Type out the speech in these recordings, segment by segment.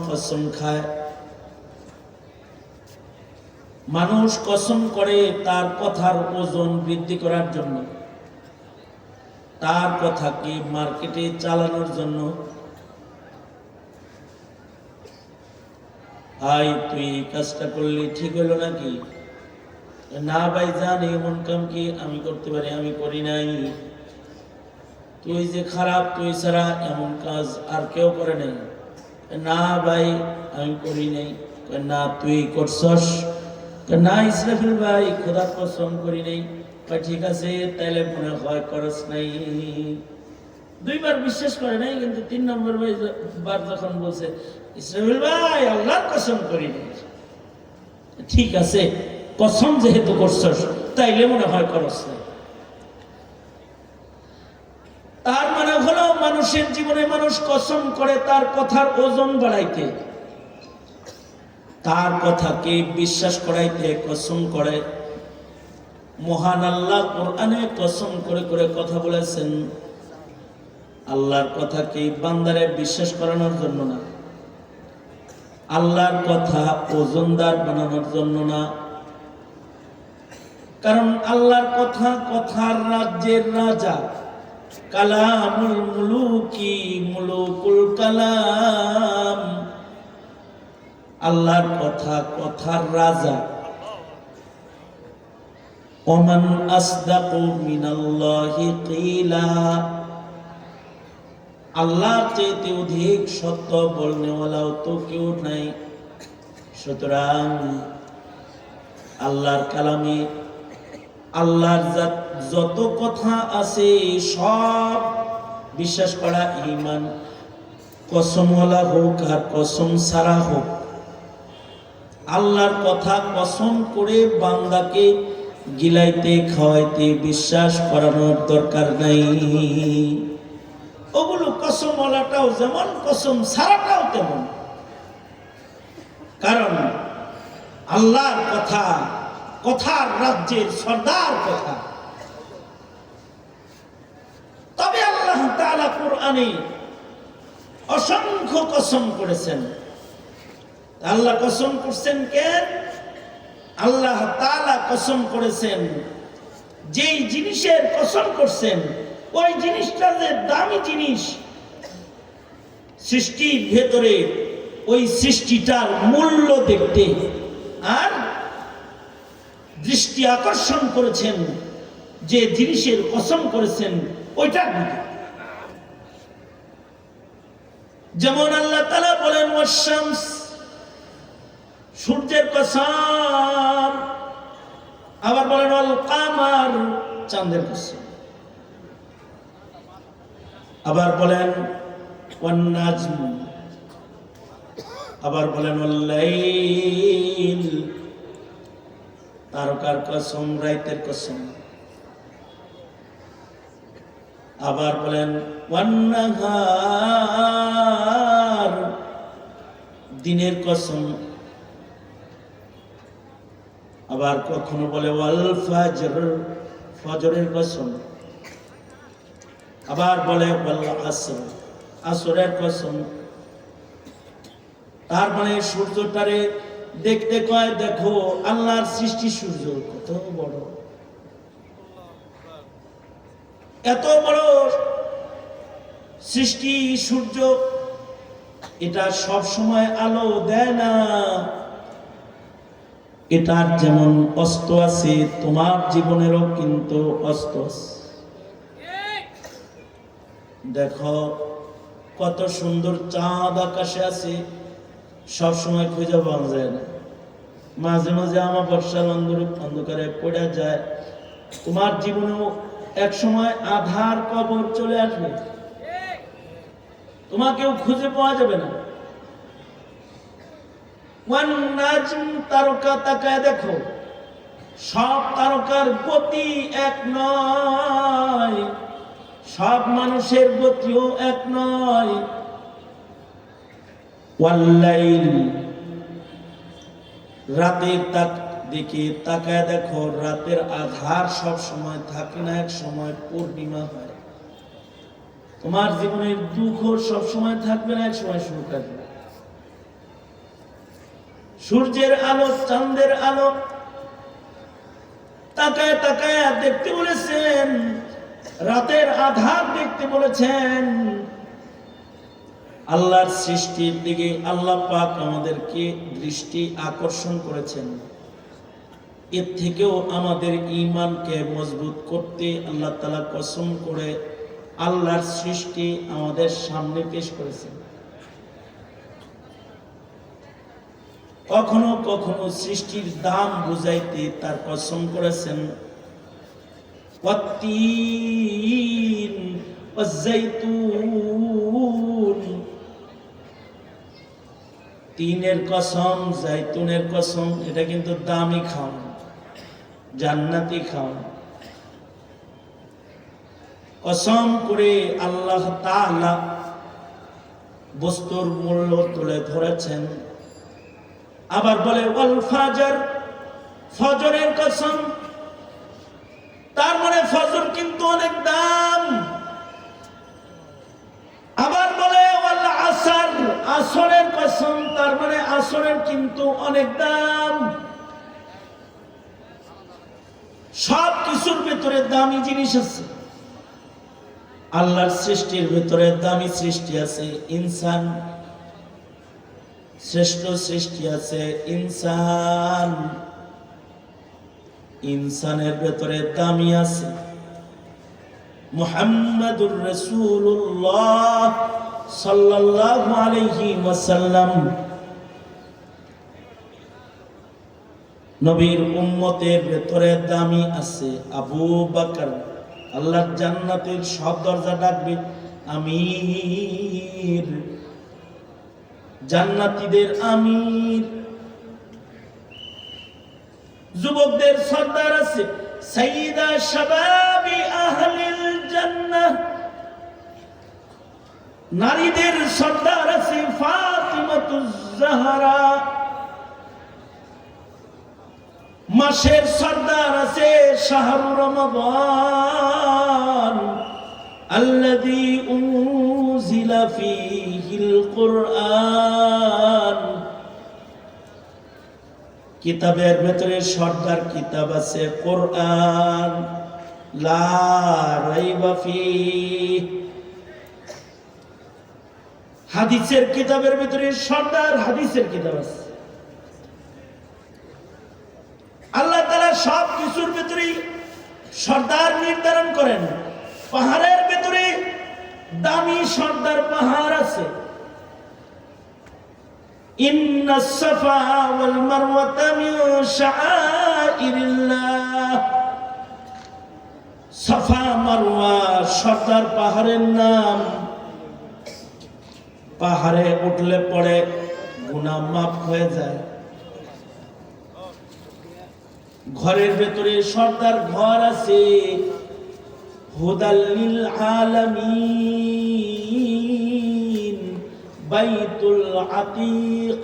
কসম খায়, মানুষ কসম করে তার কথার ওজন বৃদ্ধি করার জন্য, তার কথাকে মার্কেটে চালানোর জন্য। ভাই তুই এই কাজটা করলি ঠিক হইল নাকি? না ভাই জান, এমন কাম কি আমি করতে পারি? আমি করি নাই। তুই যে খারাপ, তুই ছাড়া এমন কাজ আর কেউ করে নাই। না ভাই আমি করি নাই। না তুই করছস? না ইসরাফিল ভাই খোদার কসম করি নাই। ঠিক আছে তাইলে মনে হয় করস নাই। দুইবার বিশ্বাস করে নাই, কিন্তু 3 নম্বর বার যখন বলছে ইসরাফিল ভাই আল্লাহর কসম করি নাই, ঠিক আছে কসম যেহেতু করছস তাইলে মনে হয় করস নাই। তার মানে হলো মানুষের জীবনে মানুষ কসম করে তার কথার ওজন বাড়াইতে, তার কথাকে বিশ্বাস করাইতে কসম করে। মহান আল্লাহ কোরআনে কসম করে করে কথা বলেছেন। আল্লাহর কথাকে বান্দারে বিশ্বাস করানোর জন্য না, আল্লাহর কথা ওজনদার বানানোর জন্য না। কারণ আল্লাহর কথা কথার রাজ্যের রাজা, কালামুল মুলুকি মুলুকুল কালাম। আল্লাহর কথা কথার রাজা। ওমান আসদাকু মিনাল্লাহি কিলা, আল্লাহর চেয়ে অধিক সত্য বলনেওয়ালাও তো কেউ নাই। সুতরাং আল্লাহর কালামে আল্লাহর যত কথা আছে সব বিশ্বাস করা ঈমান, কসমওয়ালা হোক আর কসম ছাড়া হোক। আল্লাহর কথা কসম করে বান্দাকে গিলাইতে খাওয়াইতে বিশ্বাস করানোর দরকার নাই। ওগুলো কসমওয়ালাটাও যেমন, কসম ছাড়াটাও তেমন। কারণ আল্লাহর কথা কথার রাজ্যের সর্দার কথা। তবে আল্লাহ তাআলা কোরআনে অসংখ্য কসম করেছেন। আল্লাহ কসম করছেন কেন? আল্লাহ তাআলা কসম করেছেন যেই জিনিসের কসম করছেন ওই জিনিসটা যে দামি জিনিস, সৃষ্টির ভেতরে ওই সৃষ্টিটার মূল্য দেখতে আর দৃষ্টি আকর্ষণ করেছেন যে জিনিসের কসম করেছেন ওইটা। যেমন আল্লাহ তাআলা বলেন ওয়াশ-শামস, সূর্যের কসম। আবার বলেন ওয়াল কামার, চাঁদের কসম। আবার বলেন ওয়ান নাজম। আবার বলেন ওয়াল লাইল, তারকার কসম, রাতের কসম। আবার বলেন ওয়ান নাহার, দিনের কসম। আবার কখনো বলে ওয়াল ফাজর, ফজরের কসম। আবার বলে ওয়াল আসর, আসরের কসম। তার মানে সূর্যটারে দেখতে কয় দেখো আল্লাহর সৃষ্টি সূর্য কত বড়, এত বড় সৃষ্টি সূর্য। এটা সব সময় আলো দেয় না। এটার যেমন অস্ত আছে, তোমার জীবনেরও কিন্তু অস্ত আছে। দেখো কত সুন্দর চাঁদ আকাশে আছে, সব সময় খুঁজে পাওয়া যায় না। মাঝে মাঝে আমার বর্ষার অন্ধকারে পড়ে যায়। তোমার জীবনেও এক সময় আধার কবর চলে আসবে, তোমাকেও খুঁজে পাওয়া যাবে না। ওয়ান নাজম, তারকা তাকায় দেখো, সব তারকার গতি এক নয়, সব মানুষের গতিও এক নয়। ওয়াল লাইল, রাতের দিকে তাকায় দেখো, রাতের আধার সব সময় থাকে না, এক সময় পূর্ণিমা হয়। তোমার জীবনের দুঃখ সব সময় থাকবে না, এক সময় সুখ আসবে। সূর্যের আলো, চাঁদের আলো তাকায় তাকায় দেখতে বলেছেন, রাতের আধার দেখতে বলেছেন। আল্লাহর সৃষ্টির দিকে আল্লাহ পাক আমাদেরকে দৃষ্টি আকর্ষণ করেছেন। এর থেকেও আমাদের ঈমানকে মজবুত করতে আল্লাহ তাআলা কসম করে আল্লাহর সৃষ্টি আমাদের সামনে পেশ করেছেন। কখনো কখনো সৃষ্টির দাম বুঝাইতে তার কসম করেছেন, ওয়াত্তিন ওয়াজ্জাইতুন, তিনের কসম, জাইতুনের কসম। এটা কিন্তু দামি খাওয়া, জান্নাতি খাওয়া। কসম করে আল্লাহ তাআলা বস্তুর মূল্য তুলে ধরেছেন। আবার বলে ওয়াল ফাজর, ফজরের কসম। তার মানে ফজর কিন্তু অনেক দাম। আবার বলে ওয়াল আসর, আসরের কসম। তার মানে আসরের কিন্তু অনেক দাম। সব কিছুর ভেতরে দামি জিনিস আছে। আল্লাহর সৃষ্টির ভেতরে দামি সৃষ্টি আছে ইনসান, শ্রেষ্ঠ সৃষ্টি আছে ইনসান। ইনসানের ভেতরে দামি আছে মুহাম্মাদুর রাসূলুল্লাহ সাল্লাল্লাহু আলাইহি ওয়াসাল্লাম। নবীর উম্মতের ভেতরে দামি আছে আবু বকর। আল্লাহর জান্নাতের সব দরজা ডাকবে আমির, জান্নাতীদের আমির। যুবকদের সর্দার আছে সাইয়্যিদা শাবাবি আহলিল জান্নাহ। নারীদের সর্দার আছে ফাতিমাতুজ জাহরা। মাসের সর্দার আছে শাহরুর রমাদান আল্লাযী উনজিলা ফীহিল কুরআন। কিতাবের ভেতরে সর্দার কিতাব আছে কোরআন, লা রাইবা ফীহ। হাদিসের কিতাবের ভিতরে সর্দার হাদিসের কিতাব আছে। আল্লাহ তাআলা সব কিছুর ভিতরে সর্দার নির্ধারণ করেন। পাহাড়ের ভিতরে দামি সর্দার পাহাড় আছে। ইন্নাস সাফা ওয়াল মারওয়াতা মিন শাআইরিল্লাহ। সাফা মারওয়া সর্দার পাহাড়ের নাম। পাহাড়ে উঠলে পড়ে গুনাহ মাফ হয়ে যায়। ঘরের ভেতরে সর্দার ঘর আছে হুদাল লিল আলামিন বাইতুল আতীক।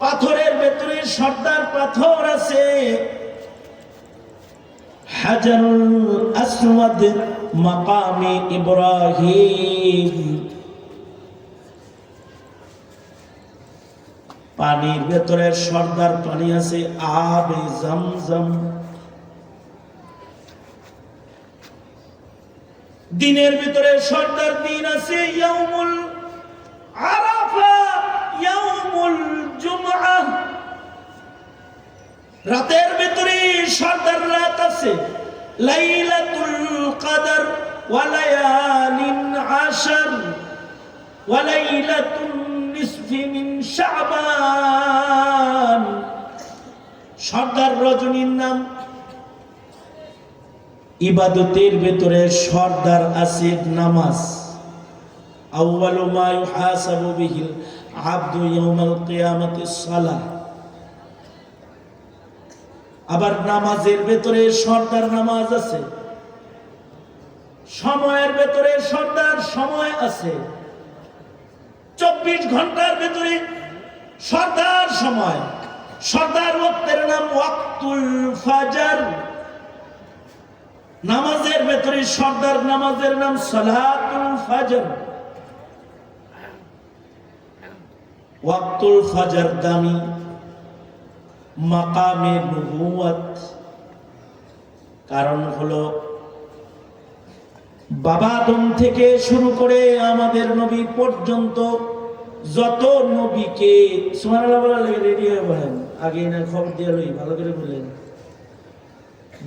পাথরের ভেতরে সর্দার পাথর আছে হাজারুল আসওয়াদ মাকামে ইব্রাহিম। পানির ভেতরে সর্দার পানি আছে আবে জমজম। দিনের ভিতরে সর্দার দিন আছে ইয়াউমুল আরাফা, ইয়াউমুল জুমআহ। রাতের ভিতরে সর্দার রাত আছে লাইলাতুল কদর ওয়া লায়ালিন আশর ওয়া লাইলাতুন নিসফি মিন শাবান। সর্দার রজনীর নাম। ইবাদতের ভেতরে সর্দার আছে নামাজ। আউয়ালু মা ইউহাসাবু বিহিল আবদু ইয়াউমাল কিয়ামাতিস সালাহ। আবার নামাজের ভেতরে সর্দার নামাজ আছে। সময়ের ভেতরে সর্দার সময় আছে। 24 ঘন্টার ভেতরে সর্দার সময়। সর্দার ওয়াক্তের নাম ওয়াক্তুল ফাজর। নামাজের ভেতরে সর্দার নামাজের নাম সালাতুল ফাজর। ওয়াক্তুল ফাজর দামি, মাকামে নবুয়ত। কারণ হলো বাবা আদম থেকে শুরু করে আমাদের নবী পর্যন্ত যত নবীকে, সুবহানাল্লাহ বলা লাগে, রেডি হয়ে বলেন, আগে না খবর দিয়ে লই, ভালো করে বলেন।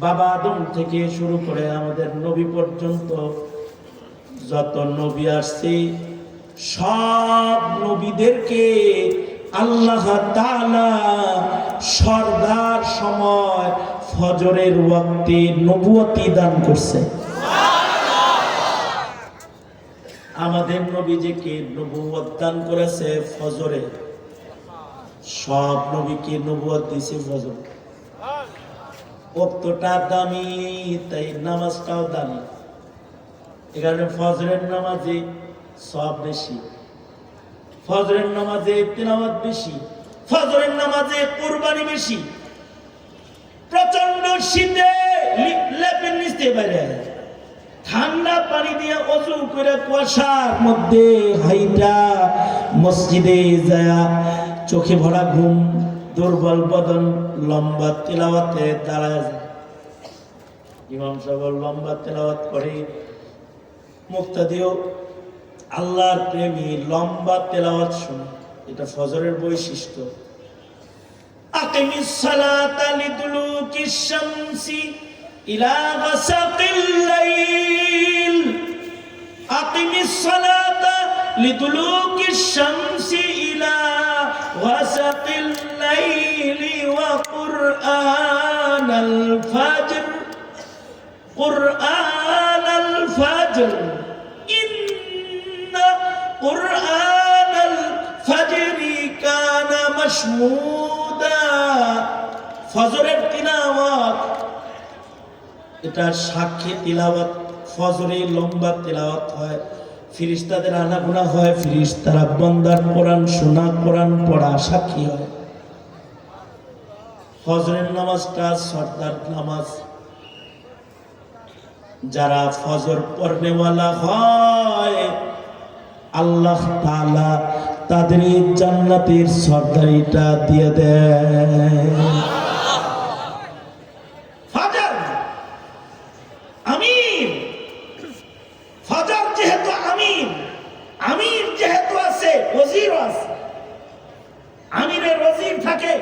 বাবা আদম থেকে শুরু করে আমাদের নবী পর্যন্ত যত নবী আসছে, সব নবীদেরকে আল্লাহ তাআলা সরদার সময় ফজরের ওয়াক্তে নবুয়তি দান করছে। আমাদের নবীজিকে নবুয়ত দান করেছে ফজরে, সব নবীকে নবুয়ত দিয়েছে ফজর। ওয়াক্তটা দামি, তাই নামাজটাও দামি। এই কারণে ফজরের নামাজে সব বেশি, ফজরের নামাজে তিলাওয়াত বেশি, ফজরের নামাজে কুরবানি বেশি। প্রচন্ড শীতে লেপের নিচে বাইরে ঠান্ডা পানি দিয়ে অজু করে কুয়াশার মধ্যে হাইটা মসজিদে যায়, চোখে ভরা ঘুম, দুর্বল বদন, লম্বা তিলাওয়াতে দাঁড়ায় যায়। ইমাম সাহেব লম্বা তিলাওয়াত করে, মুক্তাদিও আল্লাহর প্রেমী লম্বা তেলাওয়াত শুনে। এটা ফজরের বৈশিষ্ট্য। আকিমিস সালাতা লিদুলুকিশ শামসি ইলা গাসাকিল লাইল, আকিমিস সালাতা লিদুলুকিশ শামসি ইলা গাসাকিল লাইলি ওয়া কুরআনাল ফাজর, কুরআনাল ফাজর, কুরআনাল ফাজরি কানা মাশমুদা। ফজরের তিলাওয়াত এটা সাক্ষী তিলাওয়াত। ফজরে লম্বা তিলাওয়াত হয়, ফেরেশতাদের আনাগোনা হয়, ফেরেশতারা বান্দার কোরআন শোনা, কোরআন পড়া সাক্ষী হয়। ফজরের নামাজটা সরদার নামাজ। যারা ফজর পড়নেওয়ালা হয় আল্লাহ তাআলা তাদের জান্নাতের সরদারিটা দিয়ে দেয়। ফজর আমির, ফজর যেহেতু আমির, আমির যেহেতু আছে ওজিরও আছে। আমিরের ওজির থাকে।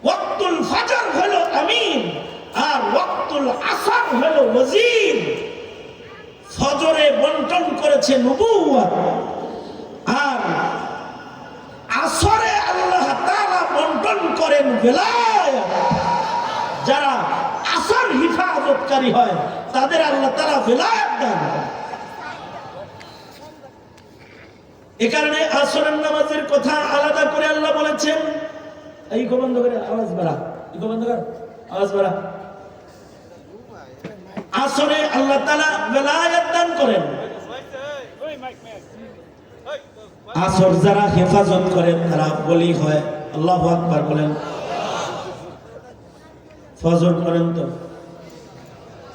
ওয়াক্তুল ফজর হলো আমির আর ওয়াক্তুল আসর হলো ওজির। ফজরে বন্টন করেছে নবুয়ত আর আসরে আল্লাহ তাআলা বন্টন করেন বেলায়েত। যারা আসর হিফাজতকারী হয় তাদের আল্লাহ তাআলা বেলায়েত দান করেন। এই কারণে আসরের নামাজের কথা আলাদা করে আল্লাহ বলেছেন। এই বন্ধ করে আওয়াজ বাড়া, এই বন্ধ কর আওয়াজ বাড়া। আসরে আল্লাহ তাআলা বেলায়েত দান করেন। আসর যারা হেফাজত করেন তারা বলি হয়। আল্লাহু আকবার বলেন। ফজর করেন তো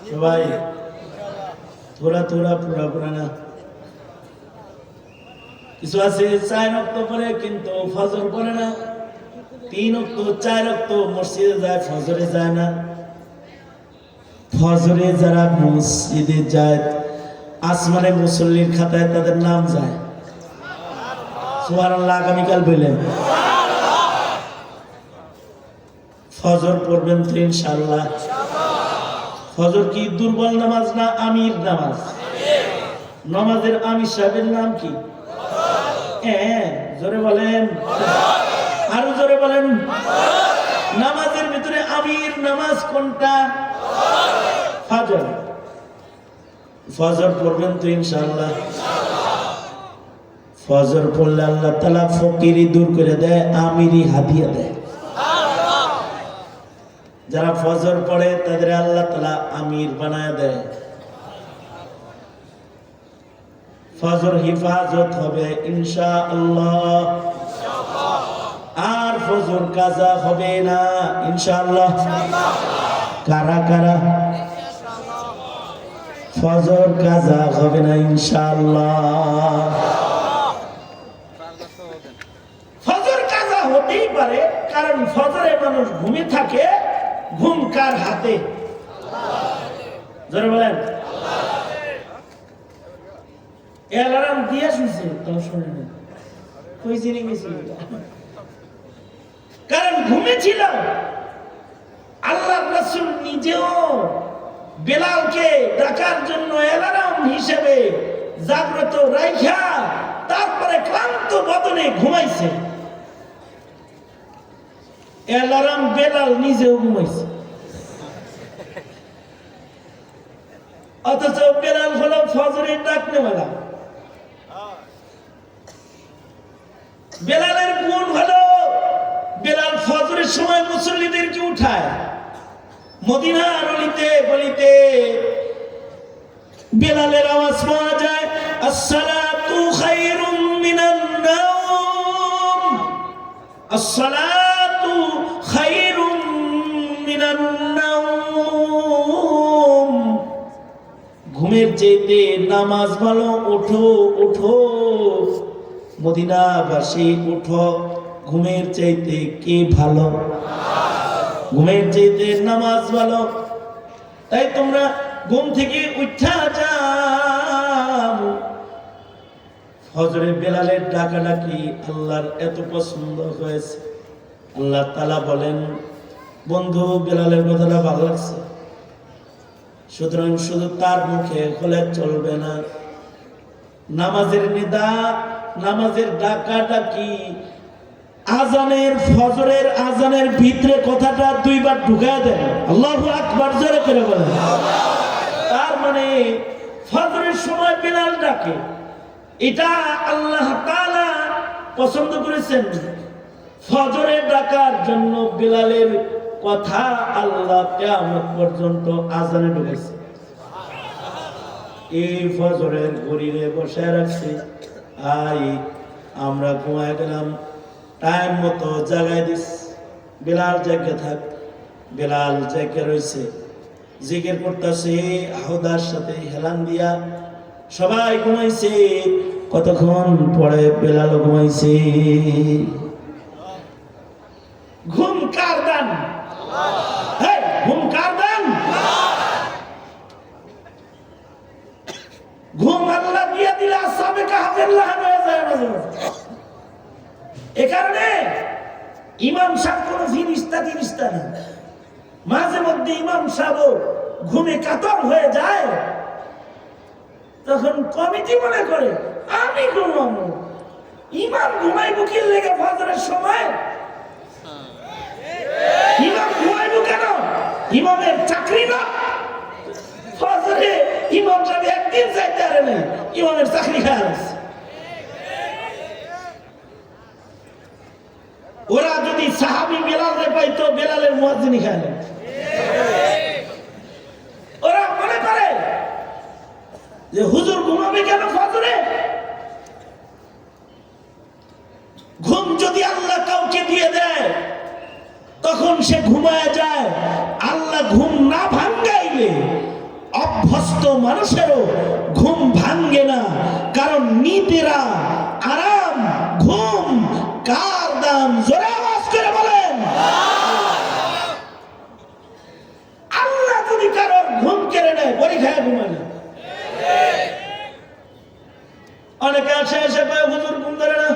সবাই, থোড়া থোড়া পুরা পুরা না। কিছু আছে 4 ওয়াক্ত পড়ে কিন্তু ফজর পড়ে না, 3 ওয়াক্ত 4 ওয়াক্ত মসজিদে যায়, ফজরে যায় না। ফজরে যারা মসজিদে যায় আসমানে মুসল্লির খাতায় তাদের নাম যায়। সুবহানাল্লাহ। আগামীকাল বললেন ফজর পড়বেন তো ইনশাআল্লাহ। ফজর কি দুর্বল নামাজ না আমির নামাজ? নামাজের আমির সাহেবের নাম কি? জোরে বলেন, আরো জোরে বলেন। নামাজের ভিতরে আমির নামাজ কোনটা? ফজর। ফজর পড়বেন তো ইনশাআল্লাহ। ফজর পড়লে আল্লাহ তাআলা ফকিরি দূর করে দেয়, আমিরি হাদিয়া দেয়। যারা ফজর পড়ে তাদের আল্লাহ তাআলা আমির বানায় দেয়। ফজর হিফাজত হবে ইনশাআল্লাহ, আর ফজর কাজা হবে না ইনশাআল্লাহ। কারা কারা ফজর কাজা হবে না ইনশাআল্লাহ? হতেই পারে, কারণ ফজরে মানুষ ঘুমে থাকে। ঘুম কার হাতে? জোরে বলেন। অ্যালার্ম দিয়ে শুনছে তাও শোনে না, কই জেনে গেছিল, কারণ ঘুমেছিল। আল্লাহর রাসূল নিজেও বেলালকে ডাকার জন্য অ্যালার্ম হিসেবে জাগ্রত রাইখা তারপরে ক্লান্ত বদনে ঘুমাইছে। অ্যালার্ম বেলাল নিজেও ঘুমাইছে, অথচ বেলাল হলো ফজরের ডাকনেওয়ালা। বেলালের গুণ হলো বেলাল ফজরের সময় মুসল্লিদেরকে উঠায়। মদিনার অলিতে গলিতে বেলালের আওয়াজ পাওয়া যায়, আসসালাতু খায়রুম মিনান নাওম, আসসালাতু খায়রুম মিনান নাওম। ঘুমের চাইতে নামাজ ভালো, ওঠো ওঠো মদিনাবাসী উঠো, ঘুমের চাইতে কে ভালো? ঘুমের চাইতে নামাজ ভালো। তাই তোমরা ঘুম থেকে উঠা যাও। ফজরে বেলালের ডাকাডাকি আল্লাহর এত পছন্দ হয়েছে, আল্লাহ তাআলা বলেন, বন্ধু বেলালের কথাটা ভালো লাগছে, সুতরাং শুধু তার মুখে হলে চলবে না। নামাজের নিদা, নামাজের ডাকাডাকি, আজানের, ফজরের আজানের ভিতরে কথাটা দুইবার ঢুকায় দেন, আল্লাহু আকবার জোরে করে বলেন। তার মানে ফজরের সময় বেলাল ডাকে, এটা আল্লাহ তাআলা পছন্দ করেছেন। ফজরের ডাকার জন্য বেলালের কথা আল্লাহ কিয়ামত পর্যন্ত আজানে ঢুকেছে। এই ফজরের ঘড়িরে বসে রাখছে, আই আমরা ঘুমায় গেলাম, টাইম মতো জাগায় দিস, বেলাল জেগে থাক। বেলাল জেগে রয়েছে, জিকির করতেছে আহুদার সাথে হেলান দিয়া। সবাই ঘুমাইছে, কতক্ষণ পরে বেলাল ঘুমাইছে। ঘুম কার দান? ঘুম কার দান? ঘুম আল্লাহ দিয়ে দিলে আসহাবে কাহফের লাহান হয়ে যায় মাঝে মাঝে। এ কারণে ইমাম সাহেব কোন ফিরিস্তা না। মাঝে মধ্যে ইমাম সাহেব ঘুমে কাতর হয়ে যায়, তখন কমিটি মনে করে আমি ঘুমাবো, ইমাম ঘুমাইবো কি লেগে ফজরের সময়? ইমাম ঘুমাইবো কেন? ইমামের চাকরি না। ফজরে ইমাম সাহেব একদিন যাইতে পারে না, ইমামের চাকরি খায় আছে। ওরা যদি সাহাবী বেলালে পাইতো, বেলালের মুয়াজ্জিনি খায় না। ওরা মনে করে যে হুজুর ঘুমাবে কেন ফজরে? ঘুম যদি আল্লাহ কাউকে দিয়ে দেয় তখন সে ঘুমায় যায়। আল্লাহ ঘুম না ভাঙ্গাইলে অভ্যস্ত মানুষেরও ঘুম ভাঙ্গে না, কারণ নিতেরা আরাম, ঘুম কার দাম? জোরে আওয়াজ করে বলেন। আল্লাহ যদি কারোর ঘুম কেড়ে নেয়, বড়ি খায় ঘুমায় না। অনেকে আসে এসে কয় হুজুর ঘুম ধরে না,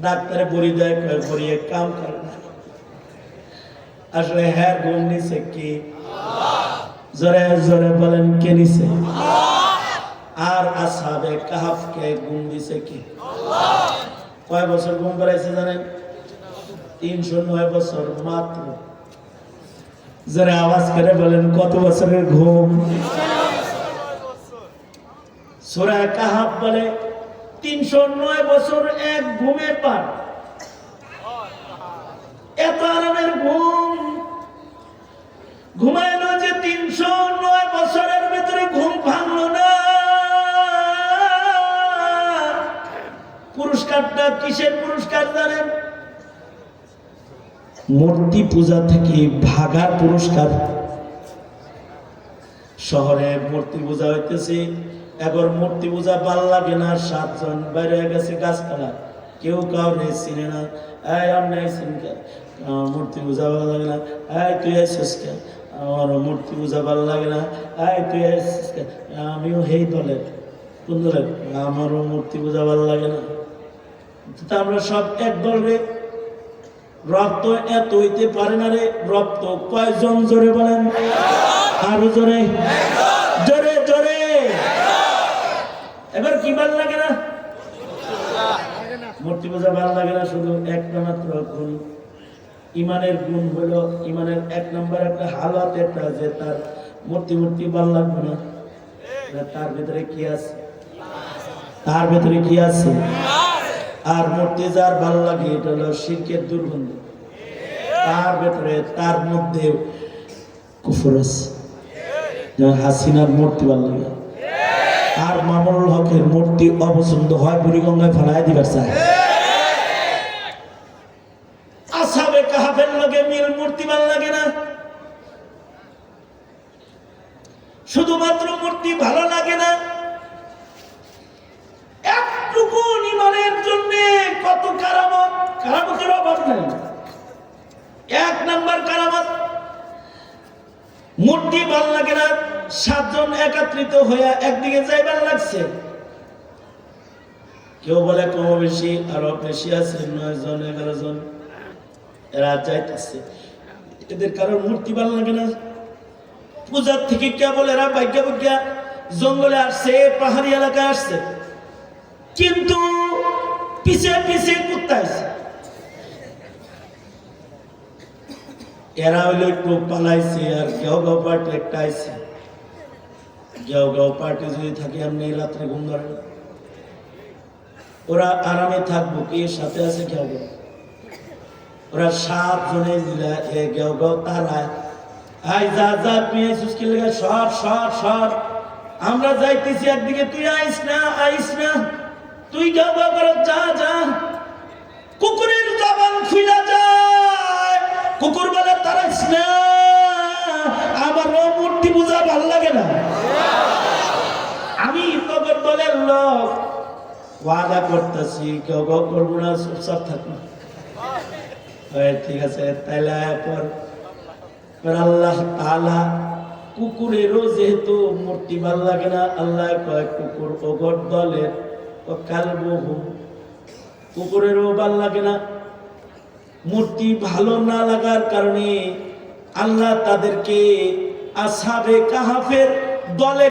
ডাক্তারে বড়ি দেয়, কয় বড়ি এক কাম করে না। আসলে হ্যাঁ ঘুম নিছে কি? জোরে জোরে বলেন, কে নিছে? আর আসহাবে কাহফকে ঘুম দিছে কি? কয় বছর ঘুম করাইছে জানেন? 309 বছর মাত্র। জোরে আওয়াজ করে বলেন, কত বছরের ঘুম? সূরা কাহফ বলে 309 বছর এক ঘুমে পার। এত আরামের ঘুম ঘুমাইলো যে 309 বছরের ভিতরে ঘুম ভাঙলো না। পুরস্কারটা কিসের পুরস্কার জানেন? মূর্তি পূজা থেকে ভাগার পুরস্কার। শহরে মূর্তি পূজা হইতেছে, এবার মূর্তি পূজা ভাল লাগে না, 7 জন বাইরে হয়ে গেছে গাছতলা, কেউ কাউরে চিনে না। এই আপনি আইসেন কে? আমার মূর্তি পূজা ভালো লাগে না। এই তুই আইসিস কে? আমার মূর্তি পূজা ভালো লাগে না। এই তুই আইসিস কে? আমিও সেই দলের। কোন দলের? আমারও মূর্তি পূজা ভালো লাগে না। তা আমরা সব এক দল রে। রব তো এত হইতে পারে না রে। রব তো কয়জন? জোরে বলেন, আরো জোরে, জোরে জোরে। এবার কি ভালো লাগে না? মূর্তি পূজা ভালো লাগে না। শুধু একটা মাত্র গুণ, ইমানের গুণ হলো, ইমানের এক নম্বর একটা হালাত একটা আছে, তার মূর্তি ভালো লাগবে না। তার ভেতরে কি আছে? তার ভেতরে কি আছে? আর মূর্তি যার ভালো লাগে এটা হলো শিরকের দুর্গন্ধ। তার ভেতরে, তার মধ্যে কুফর আছে। হাসিনার মূর্তি ভালো লাগে, আর মামুনুল হকের মূর্তি অপছন্দ হয়, বুড়িগঙ্গায় ফেলায় দিবার চায়। আসহাবে কাহাফের লগে মিল মূর্তি ভালো লাগে না। শুধুমাত্র মূর্তি ভালো লাগে না, একটুকু ইমানের জন্য কত কারামত, কারামতের অভাব নেই। এক নাম্বার কারামত, মূর্তি ভালো লাগে না। 7 জন একত্রিত হইয়া একদিকে যাইবার লাগছে। কেউ বলে কম বেশি, আরো বেশি আছে, 9 জন 11 জন, এরা যাইতেছে। এদের কারোর মূর্তি ভালো লাগে না। পূজার থেকে কেবল এরা ভাগ্যা জঙ্গলে আসছে, পাহাড়ি এলাকায় আসছে, কিন্তু পিছে পিছে কুত্তা আছে। এরা হইলো একটু পালাইছে, আর গাঁও পার্টি একটা আইছে। গাঁও পার্টি যদি থাকে আপনি রাত্রে ঘুম ধরেন, ওরা আরামে থাকবো, কে সাথে আছে গাঁও। ওরা 7 জনে মিলে গাঁও তারা আই যা যা তুই সুস্কি লেগে সর আমরা যাইতেছি একদিকে, তুই আইস না তুই গাঁও করো, যা। কুকুরের জবান খুলে যায়, কুকুর বলে তারাইস না, আমারও মূর্তি পূজা ভাল লাগে না। আমি তখন দলের লোক ওয়াদা করতেছি, কেউ করবো না, চুপচাপ থাকবো। ঠিক আছে, তাইলে পর আল্লাহ তাআলা কুকুরেরও যেহেতু মূর্তি ভাল লাগে না, আল্লাহ কয় কুকুর ওগর দলের কালবহু, কুকুরেরও ভাল লাগে না। মূর্তি ভালো না লাগার কারণে আল্লাহ তাদেরকে আসহাবে কাহাফের দলে